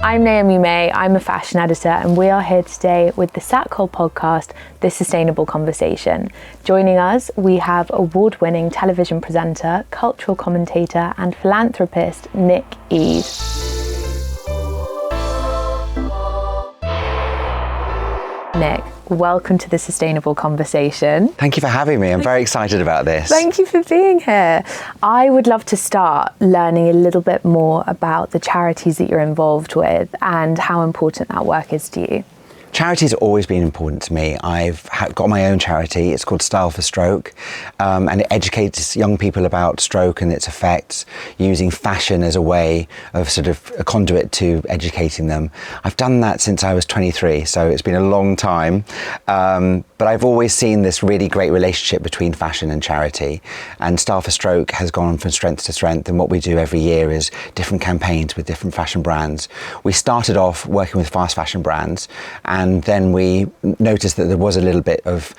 I'm Naomi May, I'm a fashion editor, and we are here today with the SATCoL podcast, The Sustainable Conversation. Joining us, we have award-winning television presenter, cultural commentator, and philanthropist, Nick Ede. Nick, welcome to The Sustainable Conversation. Thank you for having me. I'm very excited about this. Thank you for being here. I would love to start learning a little bit more about the charities that you're involved with and how important that work is to you. Charity's always been important to me. I've got my own charity. It's called Style for Stroke, and it educates young people about stroke and its effects, using fashion as a way of sort of a conduit to educating them. I've done that since I was 23, so it's been a long time. But I've always seen this really great relationship between fashion and charity, and Style for Stroke has gone from strength to strength, and what we do every year is different campaigns with different fashion brands. We started off working with fast fashion brands, and then we noticed that there was a little bit of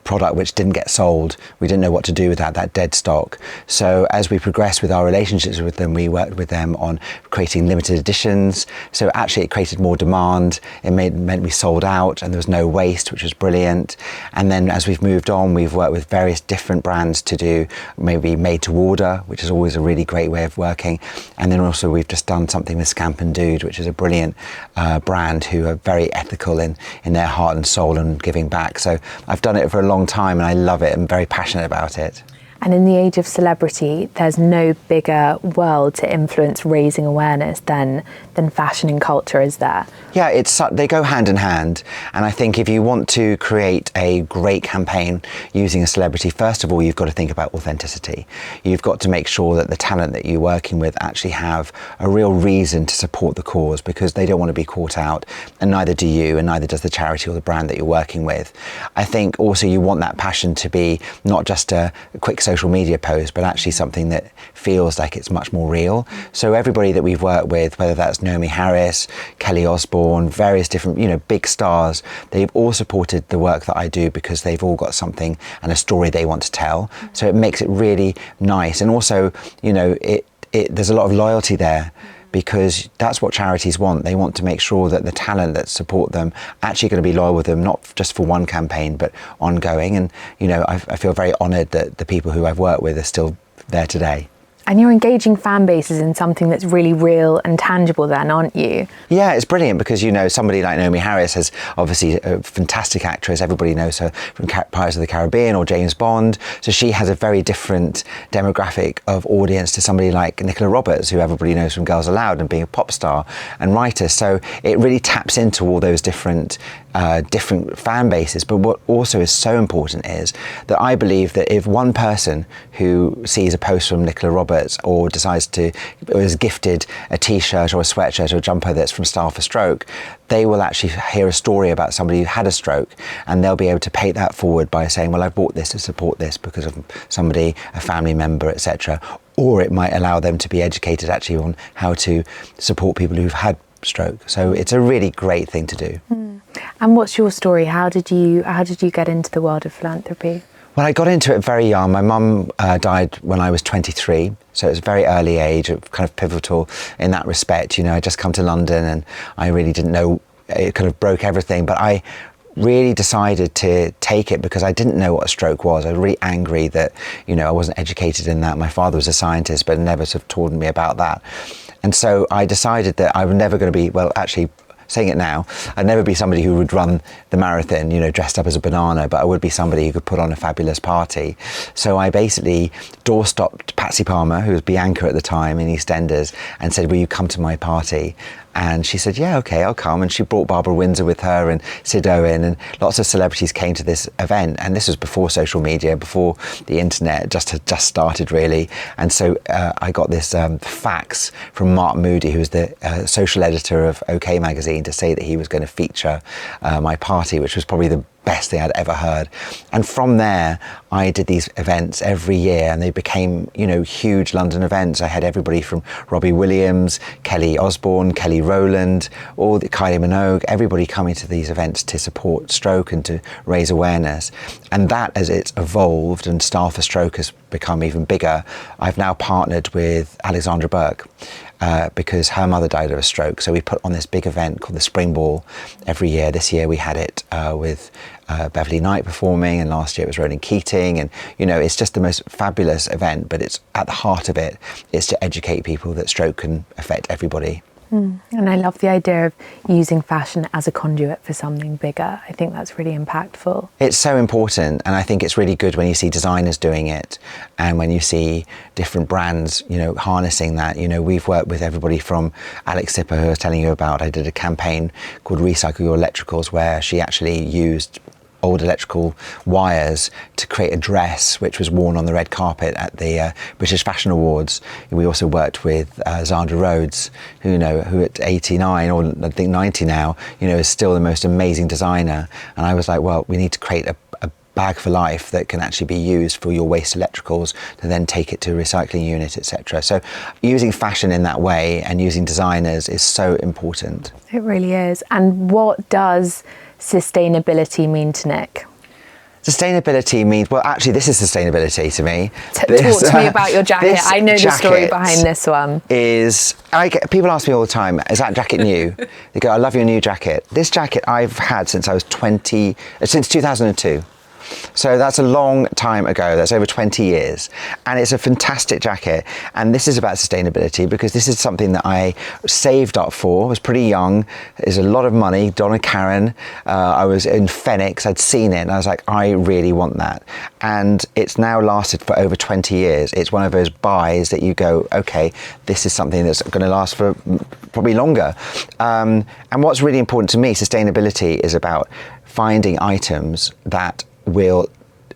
product which didn't get sold. We didn't know what to do with that dead stock. So as we progressed with our relationships with them, we worked with them on creating limited editions. So actually it created more demand. It meant we sold out and there was no waste, which was brilliant. And then as we've moved on, we've worked with various different brands to do maybe made to order, which is always a really great way of working. And then also we've just done something with Scamp and Dude, which is a brilliant brand who are very ethical in their heart and soul and giving back. So I've done it for a long time and I love it. I'm very passionate about it. And in the age of celebrity, there's no bigger world to influence raising awareness than fashion and culture, is there? Yeah, they go hand in hand. And I think if you want to create a great campaign using a celebrity, first of all, you've got to think about authenticity. You've got to make sure that the talent that you're working with actually have a real reason to support the cause, because they don't want to be caught out, and neither do you, and neither does the charity or the brand that you're working with. I think also you want that passion to be not just a quick social media post, but actually something that feels like it's much more real. So everybody that we've worked with, whether that's Naomi Harris, Kelly Osbourne, various different, big stars, they've all supported the work that I do because they've all got something and a story they want to tell. So it makes it really nice. And also, there's a lot of loyalty there, because that's what charities want. They want to make sure that the talent that support them actually going to be loyal with them, not just for one campaign, but ongoing. And, I feel very honoured that the people who I've worked with are still there today. And you're engaging fan bases in something that's really real and tangible then, aren't you? Yeah, it's brilliant because, somebody like Naomi Harris is obviously a fantastic actress. Everybody knows her from Pirates of the Caribbean or James Bond. So she has a very different demographic of audience to somebody like Nicola Roberts, who everybody knows from Girls Aloud and being a pop star and writer. So it really taps into all those different fan bases. But what also is so important is that I believe that if one person who sees a post from Nicola Roberts or is gifted a t-shirt or a sweatshirt or a jumper that's from Style for Stroke, they will actually hear a story about somebody who had a stroke, and they'll be able to pay that forward by saying, well, I bought this to support this because of somebody, a family member, etc. Or it might allow them to be educated actually on how to support people who've had stroke. So it's a really great thing to do. And what's your story? How did you get into the world of philanthropy? Well, I got into it very young. My mum died when I was 23, so it was a very early age, kind of pivotal in that respect. I just come to London and I really didn't know, it kind of broke everything, but I really decided to take it because I didn't know what a stroke was. I was really angry that, I wasn't educated in that. My father was a scientist, but never sort of taught me about that. And so I decided that I was never going to be, well, actually, saying it now, I'd never be somebody who would run the marathon, dressed up as a banana, but I would be somebody who could put on a fabulous party. So I basically door-stopped Patsy Palmer, who was Bianca at the time in EastEnders, and said, will you come to my party? And she said, yeah, okay, I'll come. And she brought Barbara Windsor with her and Sid Owen, and lots of celebrities came to this event. And this was before social media, before the internet had just started, really. And so I got this fax from Mark Moody, who was the social editor of OK Magazine, to say that he was going to feature my party, which was probably the best thing I'd ever heard. And from there, I did these events every year, and they became, huge London events. I had everybody from Robbie Williams, Kelly Osbourne, Kelly Rowland, all the Kylie Minogue, everybody coming to these events to support stroke and to raise awareness. And that, as it's evolved and Style for Stroke has become even bigger, I've now partnered with Alexandra Burke. because her mother died of a stroke. So we put on this big event called the Spring Ball every year. This year we had it with Beverly Knight performing, and last year it was Ronan Keating, and it's just the most fabulous event. But it's at the heart of it is to educate people that stroke can affect everybody. And I love the idea of using fashion as a conduit for something bigger. I think that's really impactful. It's so important, and I think it's really good when you see designers doing it, and when you see different brands, harnessing that. We've worked with everybody from Alex Sipper, who I was telling you about. I did a campaign called Recycle Your Electricals, where she actually used old electrical wires to create a dress which was worn on the red carpet at the British Fashion Awards. We also worked with Zandra Rhodes, who at 89 or I think 90 now, is still the most amazing designer. And I was like, well, we need to create a bag for life that can actually be used for your waste electricals to then take it to a recycling unit, etc. So using fashion in that way and using designers is so important. It really is. And what does sustainability mean to Nick? Sustainability means, well, actually, this is sustainability to me. Talk to me about your jacket. I know the story behind this one. People ask me all the time, is that jacket new? They go, I love your new jacket. This jacket I've had since I was since 2002. So that's a long time ago. That's over 20 years. And it's a fantastic jacket. And this is about sustainability because this is something that I saved up for. I was pretty young. There's a lot of money. Donna Karen. I was in Phoenix. I'd seen it and I was like, I really want that. And it's now lasted for over 20 years. It's one of those buys that you go, okay, this is something that's going to last for probably longer. And what's really important to me, sustainability is about finding items that will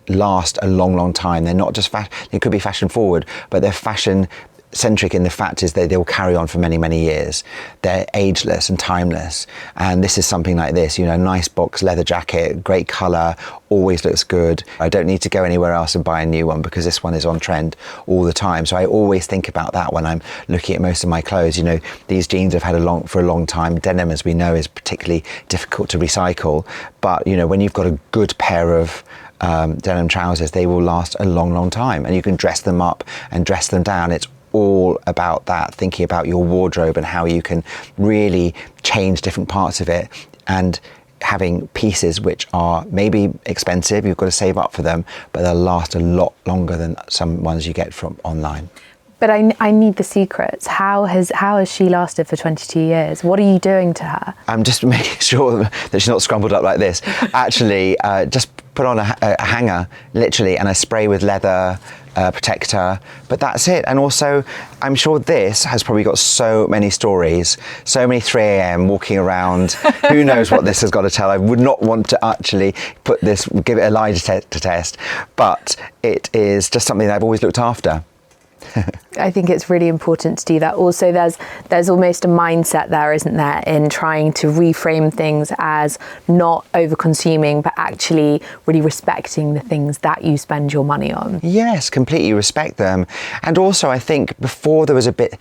last a long time. They're not just they could be fashion forward, but they're fashion centric in the fact is that they will carry on for many years. They're ageless and timeless. And this is something like this, nice box leather jacket, great color, always looks good. I don't need to go anywhere else and buy a new one because this one is on trend all the time. So I always think about that when I'm looking at most of my clothes. These jeans I've had for a long time. Denim, as we know, is particularly difficult to recycle. But when you've got a good pair of denim trousers, they will last a long time, and you can dress them up and dress them down. It's all about that, thinking about your wardrobe and how you can really change different parts of it, and having pieces which are maybe expensive, you've got to save up for them, but they'll last a lot longer than some ones you get from online. But I need the secrets. How has she lasted for 22 years? What are you doing to her? I'm just making sure that she's not scrumpled up like this. Actually, just put on a hanger, literally, and I spray with leather protector, but that's it. And also, I'm sure this has probably got so many stories, so many 3 a.m. walking around. Who knows what this has got to tell? I would not want to actually give it a lie to test, but it is just something that I've always looked after. I think it's really important to do that. Also, there's almost a mindset there, isn't there, in trying to reframe things as not over-consuming, but actually really respecting the things that you spend your money on. Yes, completely respect them. And also, I think before there was a bit,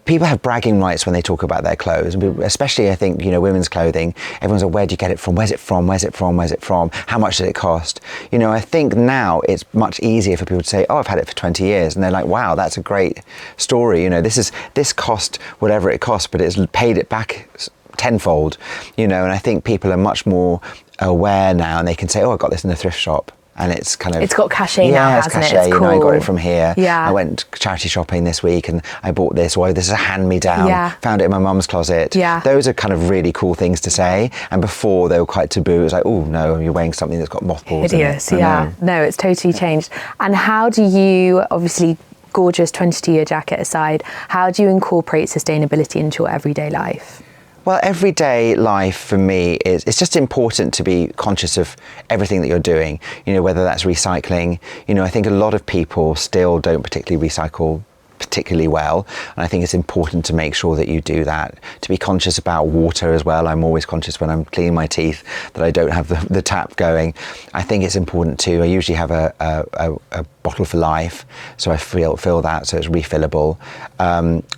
people have bragging rights when they talk about their clothes, especially I think, women's clothing. Everyone's like, where do you get it from? Where's it from? Where's it from? Where's it from? How much did it cost? I think now it's much easier for people to say, oh, I've had it for 20 years. And they're like, wow, that's a great story. This cost whatever it cost, but it's paid it back tenfold, and I think people are much more aware now, and they can say, oh, I got this in a thrift shop. And it's got cachet now, hasn't cachet, it? It's cool. I got it from here. Yeah. I went charity shopping this week and I bought this, or this is a hand-me-down. Yeah. Found it in my mum's closet. Yeah. Those are kind of really cool things to say. And before they were quite taboo. It was like, oh no, you're wearing something that's got mothballs hideous, in it. Yeah. No, it's totally changed. And how do you, obviously, gorgeous 22-year jacket aside, how do you incorporate sustainability into your everyday life? Well, everyday life for me it's just important to be conscious of everything that you're doing, whether that's recycling. I think a lot of people still don't particularly recycle particularly well, and I think it's important to make sure that you do that, to be conscious about water as well. I'm always conscious when I'm cleaning my teeth that I don't have the tap going. I think it's important too. I usually have a bottle for life, so I fill that so it's refillable.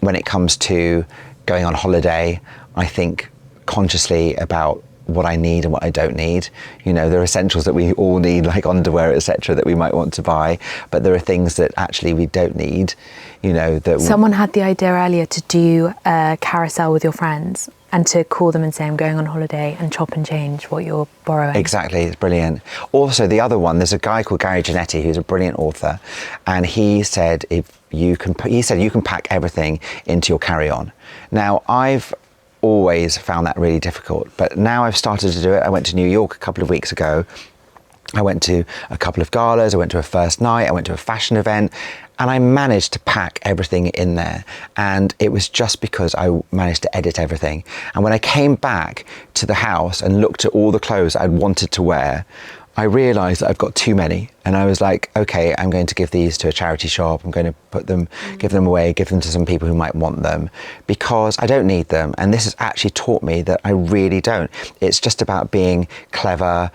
When it comes to going on holiday, I think consciously about what I need and what I don't need. You know, there are essentials that we all need, like underwear, etc., that we might want to buy, but there are things that actually we don't need, you know. That someone had the idea earlier to do a carousel with your friends and to call them and say, I'm going on holiday, and chop and change what you're borrowing. Exactly, it's brilliant. Also, the other one, there's a guy called Gary Janetti who's a brilliant author, and he said you can pack everything into your carry-on. Now, I've always found that really difficult, but now I've started to do it. I went to New York a couple of weeks ago. I went to a couple of galas, I went to a first night, I went to a fashion event, and I managed to pack everything in there. And it was just because I managed to edit everything. And when I came back to the house and looked at all the clothes I'd wanted to wear, I realised that I've got too many. And I was like, okay, I'm going to give these to a charity shop. I'm going to give them away, give them to some people who might want them, because I don't need them. And this has actually taught me that I really don't. It's just about being clever,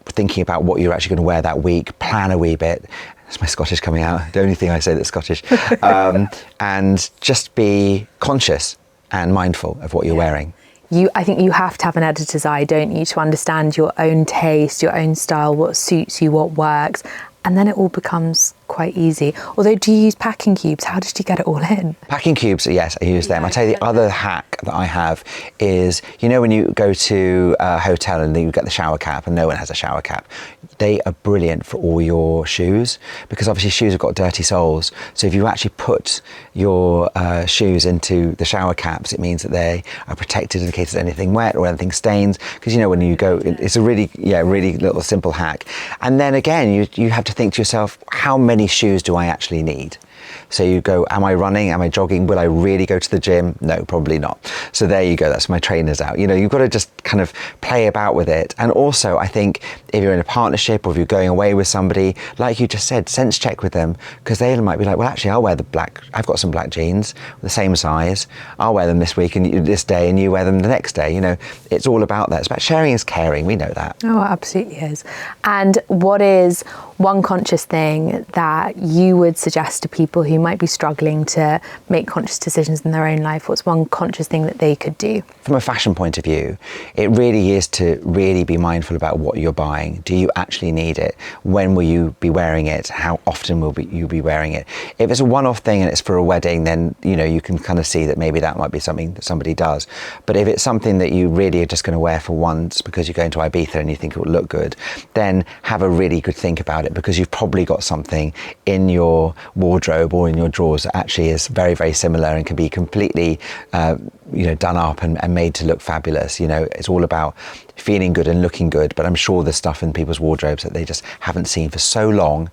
thinking about what you're actually going to wear that week, plan a wee bit. That's my Scottish coming out, the only thing I say that's Scottish. And just be conscious and mindful of what you're wearing. I think you have to have an editor's eye, don't you, to understand your own taste, your own style, what suits you, what works, and then it all becomes quite easy. Although, do you use packing cubes? How did you get it all in? Packing cubes, yes, I use them. I tell you, the other hack that I have is, you know, when you go to a hotel and you get the shower cap and no one has a shower cap, they are brilliant for all your shoes, because obviously shoes have got dirty soles. So if you actually put your shoes into the shower caps, it means that they are protected in case there's anything wet or anything stains. Because, you know, when you go, it's a really little simple hack. And then again, you have to think to yourself, how many shoes do I actually need? So you go, am I running? Am I jogging? Will I really go to the gym? No, probably not. So there you go. That's my trainers out. You know, you've got to just kind of play about with it. And also, I think if you're in a partnership or if you're going away with somebody, like you just said, sense check with them, because they might be like, well, actually, I'll wear the black. I've got some black jeans, the same size. I'll wear them this week and this day, and you wear them the next day. You know, it's all about that. It's about sharing is caring. We know that. Oh, it absolutely is. And what is one conscious thing that you would suggest to people who might be struggling to make conscious decisions in their own life? What's one conscious thing that they could do? From a fashion point of view, it really is to really be mindful about what you're buying. Do you actually need it? When will you be wearing it? How often will you be wearing it? If it's a one-off thing and it's for a wedding, then, you know, you can kind of see that maybe that might be something that somebody does. But if it's something that you really are just going to wear for once because you're going to Ibiza and you think it will look good, then have a really good think about it, because you've probably got something in your wardrobe or in your drawers that actually is very, very similar and can be completely done up and made to look fabulous. You know, it's all about feeling good and looking good, but I'm sure there's stuff in people's wardrobes that they just haven't seen for so long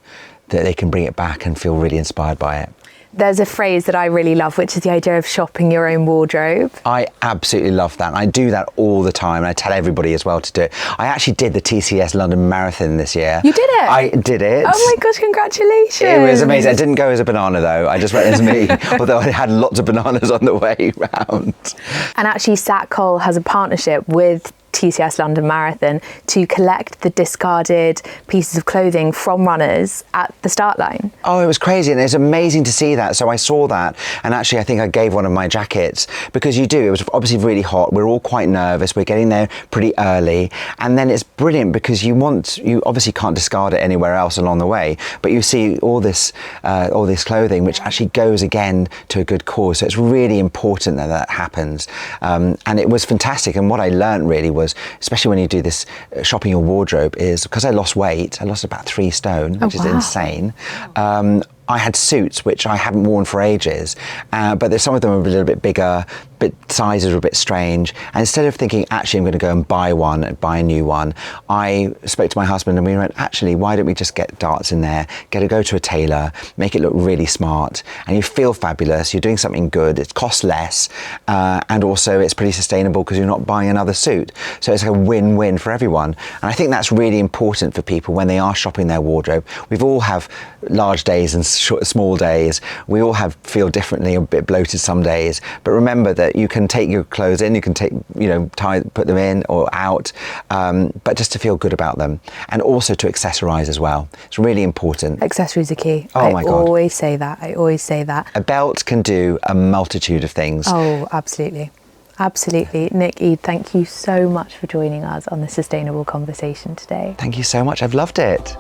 that they can bring it back and feel really inspired by it. There's a phrase that I really love, which is the idea of shopping your own wardrobe. I absolutely love that. I do that all the time, and I tell everybody as well to do it. I actually did the TCS London Marathon this year. You did it? I did it. Oh my gosh, congratulations. It was amazing. I didn't go as a banana though. I just went as me, although I had lots of bananas on the way round. And actually SATCoL has a partnership with TCS London Marathon to collect the discarded pieces of clothing from runners at the start line. Oh, it was crazy, and it's amazing to see that. So I saw that, and actually I think I gave one of my jackets, because you do, it was obviously really hot, we're all quite nervous, we're getting there pretty early, and then it's brilliant because you obviously can't discard it anywhere else along the way, but you see all this clothing which actually goes again to a good cause. So it's really important that that happens, and it was fantastic. And what I learned really was, especially when you do this shopping your wardrobe, is because I lost weight, I lost about 3 stone, which is insane. I had suits which I haven't worn for ages, but some of them are a little bit bigger, but sizes are a bit strange. And instead of thinking, actually, I'm going to go and buy a new one, I spoke to my husband and we went, actually, why don't we just get darts in there, go to a tailor, make it look really smart, and you feel fabulous, you're doing something good, it costs less, and also it's pretty sustainable because you're not buying another suit. So it's a win-win for everyone. And I think that's really important for people when they are shopping their wardrobe. We've all have large days and small days. We all feel differently, a bit bloated some days, but remember that you can take your clothes in, you can put them in or out, but just to feel good about them, and also to accessorize as well. It's really important. Accessories are key. Oh my God. I always say that. A belt can do a multitude of things. Oh, absolutely. Absolutely. Nick Ede, thank you so much for joining us on the Sustainable Conversation today. Thank you so much. I've loved it.